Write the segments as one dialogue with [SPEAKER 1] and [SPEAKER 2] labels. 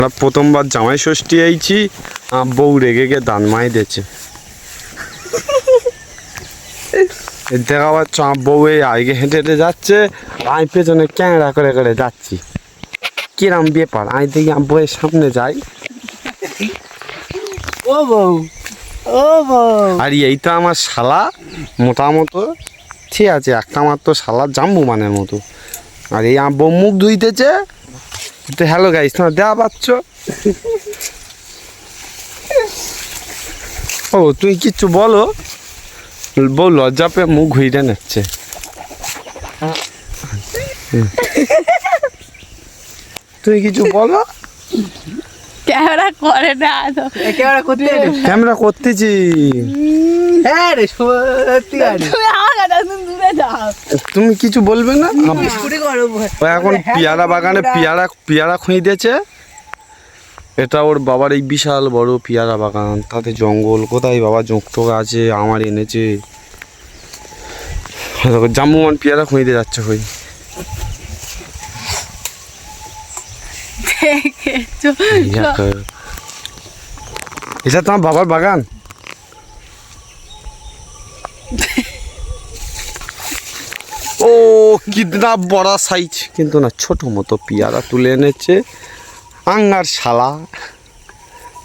[SPEAKER 1] আমরা প্রথমবার জামাই ষষ্ঠী আইছি, বউ রেগে গিয়ে দান মাই দিয়েছে। দেখা পাচ্ছ বউ এই আগে হেঁটে হেঁটে যাচ্ছে, আমি পেছনে ক্যাংড়া করে করে যাচ্ছি। কিরম ব্যাপার, আমি দেখি বউয়ের সামনে যাই,
[SPEAKER 2] ও বউ, ও বউ,
[SPEAKER 1] আর এই তো আমার শালা মোটা মতো, ঠিক আছে একটা মাত্র শালা জাম্বু মানের মতো। আর এই আমার বউ মুখ ধুইতেছে। তো হ্যালো গাইস, তোমরা দেখা পাচ্ছ? ও তুই কিচ্ছু বলো, বউ লজ্জা পেয়ে মুখ ঘুরে নিচ্ছে। তুই কিছু বলো।
[SPEAKER 3] ক্যামেরা করে না তো,
[SPEAKER 2] ক্যামেরা করতে
[SPEAKER 1] ক্যামেরা করতেছি।
[SPEAKER 2] হ্যাঁ রে, সত্যি গাড়ি
[SPEAKER 3] তুমি আমার কাছে একদম দূরে যাও।
[SPEAKER 1] তুমি কিছু বলবে না?
[SPEAKER 2] স্কুটি করো।
[SPEAKER 1] ও এখন পেয়ারা বাগানে পেয়ারা খুঁয়ে দিয়েছে। এটা ওর বাবার এই বিশাল বড় পেয়ারা বাগান, তাতে জঙ্গল কোথায় বাবা জোঁকটোক আছে, আমার এনেছে। জাম্বুমান পেয়ারা খুঁয়ে দিয়ে যাচ্ছে হই। এটা তোমার বাবার বাগান? ও কিডনা বড় সাইজ, কিন্তু না ছোট মতো পেয়ারা তুলে এনেছে। আঙ্গার শালা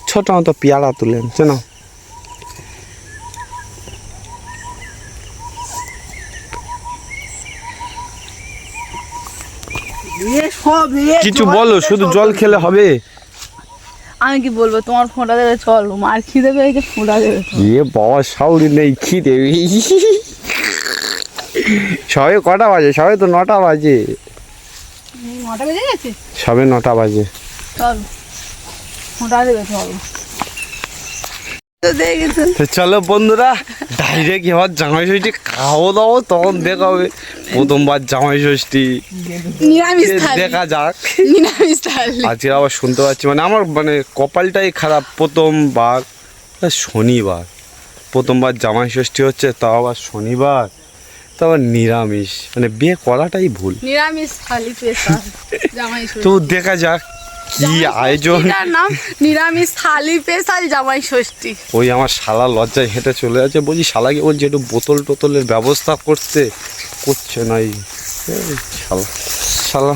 [SPEAKER 1] ছোট মতো পেয়ারা তুলে এনেছে না। কিছু বলো, শুধু জল খেলে হবে?
[SPEAKER 3] আমি কি বলবো, তোমার ফোঁটা দেবে চল, মার খিদে পেয়েছে ফোঁটা দেবে।
[SPEAKER 1] এ বাবা সাউরি নেই, খিদে সবে কটা বাজে? সবে তো 9টা বাজে।
[SPEAKER 3] 9টা বেজে গেছে,
[SPEAKER 1] সবে 9টা বাজে।
[SPEAKER 3] চল ফোঁটা দেবে চল। তো দেখেছেন,
[SPEAKER 1] তো চলো বন্ধুরা, ডাইরেক্ট এবার জামাই ষষ্ঠী খাওয়া দাওয়া, তখন দেখা হবে। প্রথমবার জামাই ষষ্ঠী
[SPEAKER 3] নিরামিষ থালি,
[SPEAKER 1] দেখা যাক।
[SPEAKER 3] নিরামিষ থালি।
[SPEAKER 1] আজকে আবার শুনতে পাচ্ছি, মানে আমার মানে কপালটাই খারাপ। প্রথমবার শনিবার, প্রথমবার জামাই ষষ্ঠী হচ্ছে, তাও আবার শনিবার, তাও আবার নিরামিষ, মানে বিয়ে করাটাই ভুল।
[SPEAKER 3] নিরামিষ থালি স্পেশাল জামাই
[SPEAKER 1] তো
[SPEAKER 3] ষষ্ঠী।
[SPEAKER 1] দেখা যাক কি আয়োজন।
[SPEAKER 3] এটার নাম নিরামিষ থালি স্পেশাল জামাই ষষ্ঠী।
[SPEAKER 1] ওই আমার শালা লজ্জায় হেঁটে চলে যাচ্ছে, বলছি শালাকে বলছি একটু বোতল টোতলের ব্যবস্থা করছে না। এই শালা শালা।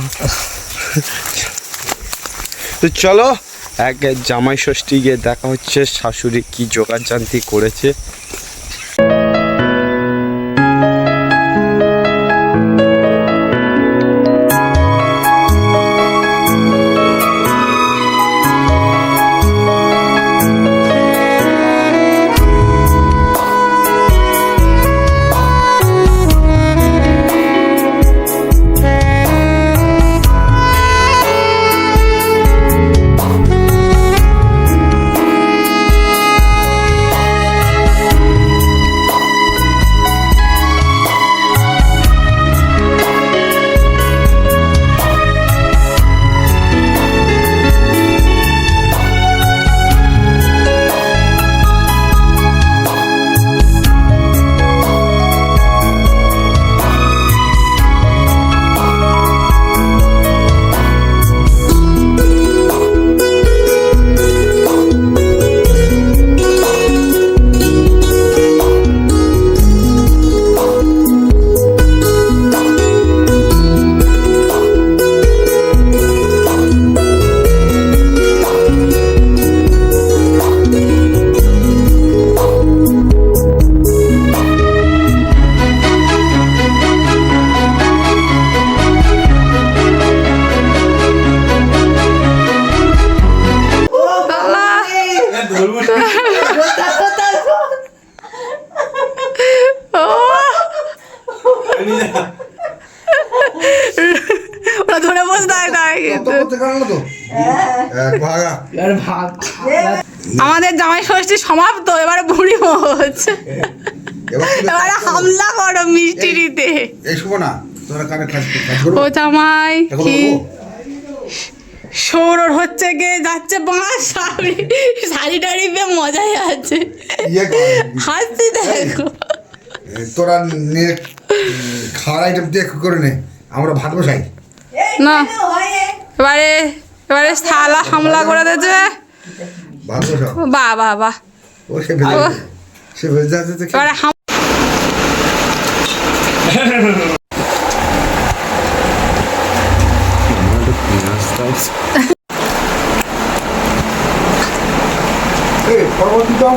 [SPEAKER 1] তো চলো এক জামাই ষষ্ঠী গিয়ে দেখা হচ্ছে, শাশুড়ি কি জোগাড় জান্তি করেছে।
[SPEAKER 3] ওরা ধরে বসে থাকে। আমাদের জামাই ষষ্ঠী সমাপ্ত, এবারে বুড়ি হচ্ছে। এবারে হামলা করো মিষ্টি দিতে। ও জামাই কি সৌরর হচ্ছে গে যাচ্ছে বাঁশ, শাড়ি টাড়ি পেয়ে মজাই আছে, হাসছি দেখো।
[SPEAKER 4] তোরা খাওয়ার আইটেম দিয়ে করে নে, আমরা ভাত বসাই
[SPEAKER 3] না। এবারে এবারে থালা হামলা করে দিয়েছে।
[SPEAKER 4] ভালো সব
[SPEAKER 3] বাহ বাহ বাহ।
[SPEAKER 4] ও সে ভেজে সে ভেজে আছে তো
[SPEAKER 3] এবারে
[SPEAKER 4] এই পরবর্তী দাম